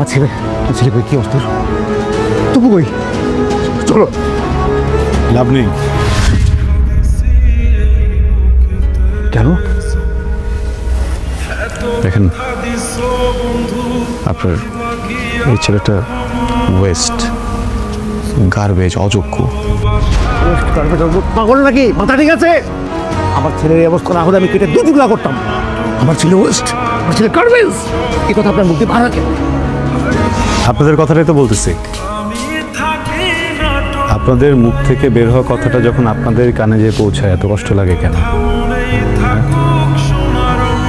ছেলে কই, কি অবস্থা? তবু কই, চলো। লাভ নেই। কেন? দেখেন, আপনার এই ছেলেটা ওয়েস্ট, গার্বেজ, অযোগ্য। পাগল নাকি? মাথা ঠিক আছে? আমার ছেলের এই অবস্থা না হলে আমি কেটে দু টুকরা করতাম। আমার ছেলে ওয়েস্ট, আমার ছেলে গার্বেজ, এই কথা আপনার মুখে বার রাখেন। আপনাদের কথাটাই তো বলতেছি। আপনাদের মুখ থেকে বের হওয়া কথাটা যখন আপনাদের কানে যেয়ে পৌঁছায় এত কষ্ট লাগে কেন?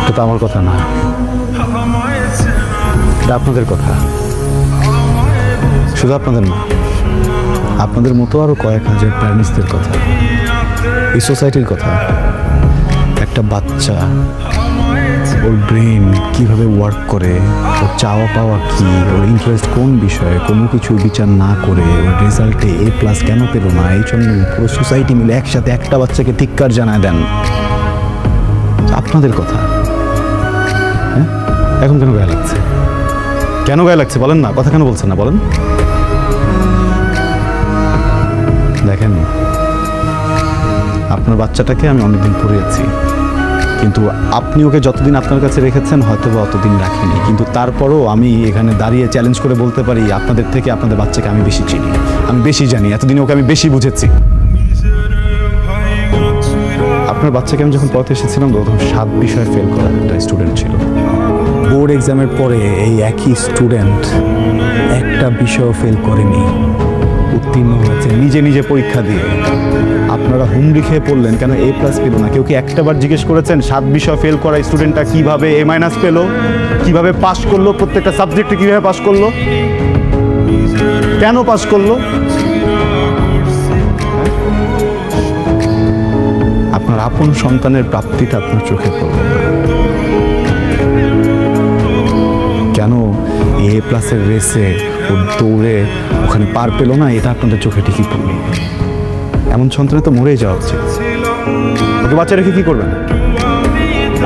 এটা তো আমার কথা না, এটা আপনাদের কথা। শুধু আপনাদের না, আপনাদের মতো আরো কয়েক হাজার প্যারেন্টসদের কথা, এই সোসাইটির কথা। একটা বাচ্চা, ওর ব্রেন কিভাবে ওয়ার্ক করে, ওর চাওয়া পাওয়া কি, ওর ইন্টারেস্ট কোন বিষয়ে, কোনো কিছু বিচার না করে ওর রেজাল্টে A+ কেন পেল না, এই জন্য পুরো সোসাইটি মিলে একসাথে একটা বাচ্চাকে ধিক্কার জানায় দেন। আপনাদের কথা। হ্যাঁ, এখন কেন গায়ে লাগছে? কেন গায়ে লাগছে বলেন না? কথা কেন বলছেন না বলেন? দেখেন, আপনার বাচ্চাটাকে আমি অনেকদিন পড়িয়েছি, কিন্তু আপনি ওকে যতদিন আপনার কাছে রেখেছেন হয়তো বা অতদিন রাখিনি, কিন্তু তারপরও আমি এখানে দাঁড়িয়ে চ্যালেঞ্জ করে বলতে পারি আপনাদের থেকে আপনাদের বাচ্চাকে আমি বেশি চিনি, আমি বেশি জানি, এতদিন ওকে আমি বেশি বুঝেছি। আপনার বাচ্চাকে আমি যখন পড়াতে এসেছিলাম তখন 7 বিষয়ে ফেল করা একটা স্টুডেন্ট ছিল। বোর্ড এক্সামের পরে এই একই স্টুডেন্ট একটা বিষয়ও ফেল করেনি, উত্তীর্ণ হয়েছে নিজে নিজে পরীক্ষা দিয়ে। আপনারা হুমড়ি খেয়ে পড়লেন কেন A+ পেল না? কেউ কি একটাবার জিজ্ঞেস করেছেন 7 বিষয় ফেল করা স্টুডেন্টটা কিভাবে A- পেল, কিভাবে পাস করলো, প্রত্যেকটা সাবজেক্টে কিভাবে পাস করলো, কেন পাস করলো? আপনার আপন সন্তানের প্রাপ্তিটা আপনার চোখে পড়লো না কেন? A+ রেসে ও দৌড়ে ওখানে পার পেল না, এটা আপনাদের চোখে ঠিকই পড়লো। এমন সন্তানে তো মরেই যাওয়া উচিত। ওকে বাচ্চা রেখে কি করবেন?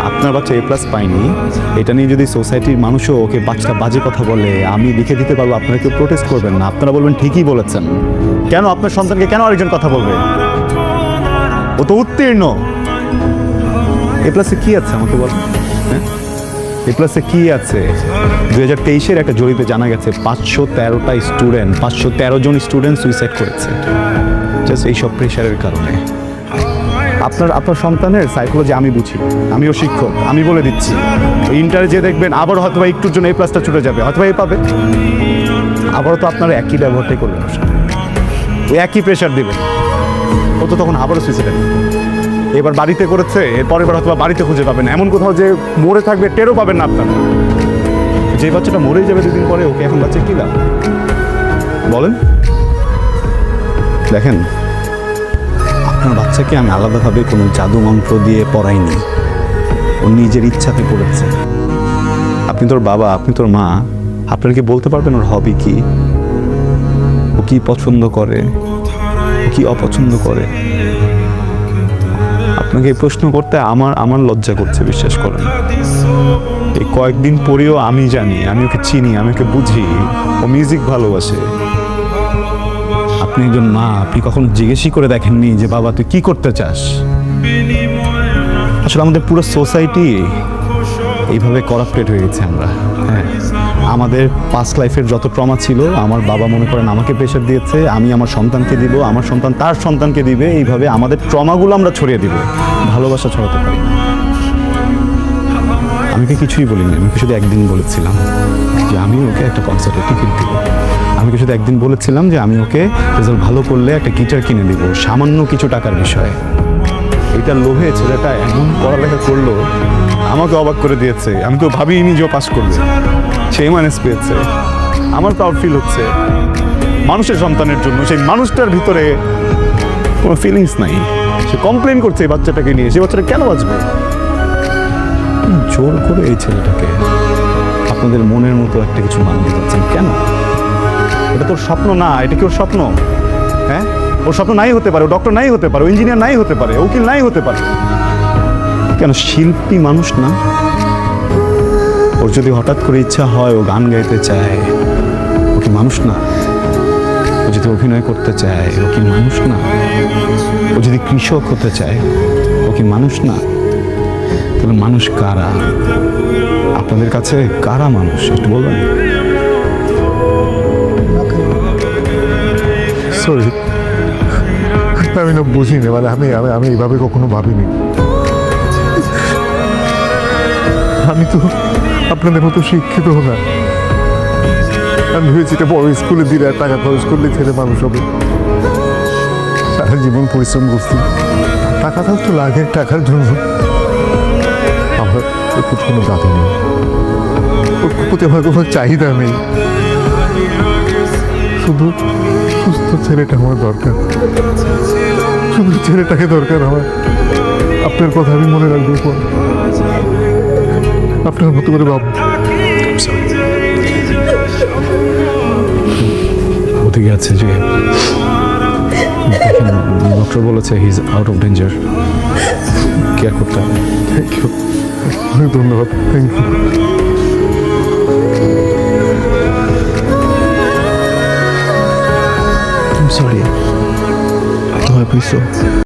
আপনার বাচ্চা A+ পায়নি, এটা নিয়ে যদি সোসাইটির মানুষও ওকে বাচ্চাটা বাজে কথা বলে, আমি লিখে দিতে পারবো, আপনারা কেউ প্রোটেস্ট করবেন না, আপনারা বলবেন ঠিকই বলেছেন। কেন আপনার সন্তানকে কেন আরেকজন কথা বলবে? ও তো উত্তীর্ণ। A+ কি আছে আমাকে বলেন? হ্যাঁ, A+ কি আছে? 2023-এর একটা জরিপে জানা গেছে 513টা স্টুডেন্ট, 513 জন স্টুডেন্ট সুইসাইড করেছে জাস্ট এইসব প্রেশারের কারণে। আপনার সন্তানের সাইকোলজি আমি বুঝি, আমিও শিক্ষক, আমি বলে দিচ্ছি। ইন্টারে যে দেখবেন আবার হয়তো বা একটুর জন্য A+টা ছুটে যাবে, হয়তো বা পাবে, আবারও তো আপনারা একই ব্যবহারটাই করবেন, ওই একই প্রেশার দেবেন, ও তো তখন আবারও সুইসাইড। এবার বাড়িতে করেছে, এরপরের বার হয়তো বাড়িতে খুঁজে পাবেন, এমন কোথাও যে মরে থাকবে টেরও পাবেন না আপনারা। যে বাচ্চাটা মরেই যাবে 2 দিন পরে, ওকে এখন বাচ্চা কি লাভ বলেন? দেখেন, আপনার বাচ্চাকে আমি আলাদাভাবে কোনো জাদু মন্ত্র দিয়ে পড়াইনি, ও নিজের ইচ্ছাতে পড়েছে। আপনি তোর বাবা, আপনি তোর মা, আপনারা কি বলতে পারবেন ওর হবি কি, ও কি পছন্দ করে, ও কি অপছন্দ করে? আপনাকে এই প্রশ্ন করতে আমার লজ্জা করছে, বিশ্বাস করেন। এই কয়েকদিন পরেও আমি জানি, আমি ওকে চিনি, আমি ওকে বুঝি, ও মিউজিক ভালোবাসে। আপনি একজন মা, আপনি কখনো জিজ্ঞেসই করে দেখেননি যে বাবা তুই কি করতে চাস? আসলে আমাদের পুরো সোসাইটি এইভাবে করাপ্টেড হয়ে গেছে আমরা। হ্যাঁ, আমাদের পাস্ট লাইফের যত ট্রমা ছিল, আমার বাবা মনে করেন আমাকে প্রেশার দিয়েছে, আমি আমার সন্তানকে দিব, আমার সন্তান তার সন্তানকে দিবে, এইভাবে আমাদের ট্রমাগুলো আমরা ছড়িয়ে দিব, ভালোবাসা ছড়াতে পারি। আমি কি কিছুই বলিনি, আমি শুধু একদিন বলেছিলাম যে আমি ওকে একটা কনসার্টের টিকিট দিব। আমি শুধু একদিন বলেছিলাম যে আমি ওকে রেজাল্ট ভালো করলে একটা গিটার কিনে দিব, সামান্য কিছু টাকার বিষয়ে। এটা লোভে ছেলেটা এমন পড়ালেখা করলো, আমাকে অবাক করে দিয়েছে। আমি তো ভাবিনি যে ও পাস করবে, সেই A- পেয়েছে। আমার প্রাউড ফিল হচ্ছে মানুষের সন্তানের জন্য। সেই মানুষটার ভিতরে কোনো ফিলিংস নাই, সে কমপ্লেন করছে এই বাচ্চাটাকে নিয়ে। সেই বাচ্চাটা কেন বাঁচবে? জোর করে এই ছেলেটাকে আপনাদের মনের মতো একটা কিছু মানতে চাচ্ছেন কেন? এটা তোর স্বপ্ন না, এটা কি ওর স্বপ্ন? হ্যাঁ, ওর স্বপ্ন নাই হতে পারে, ও ডক্টর নাই হতে পারে, ও ইঞ্জিনিয়ার নাই হতে পারে, উকিল নাই হতে পারে, কেন শিল্পী মানুষ না? ওর যদি হঠাৎ করে ইচ্ছা হয় ও গান গাইতে চায়, ও কি মানুষ না? ও যদি অভিনয় করতে চায়, ও কি মানুষ না? ও যদি কৃষক হতে চায়, ও কি মানুষ না? তাহলে মানুষ কারা? আপনাদের কাছে কারা মানুষ একটু বলবেন? সরি, আমি না বুঝিনি, মানে আমি আমি আমি এইভাবে কখনো ভাবিনি। আমি তো আপনাদের মতো শিক্ষিত না। আমি ভেবেছি এটা বড় স্কুলে দিলে আর টাকা খরচ করলে ছেলে মানুষ হবে। সারা জীবন পরিশ্রম করছি, টাকাটাও তো লাগে টাকার জন্য। আমার ওর প্রতি কোনো দাবি নেই, ওর প্রতি আমার কোনো চাহিদা নেই। শুধু সুস্থ ছেলেটা আমার দরকার, শুধু ছেলেটাকে দরকার আমার। আপনার কথা আমি মনে রাখবো, আপনার মতো করে ভাব। ওদিকে আছে যে ডক্টর বলেছে he is out of danger, care করতে হবে। থ্যাংক ইউ, অনেক ধন্যবাদ, থ্যাংক ইউ। I'm sorry. ভয় পাইছো?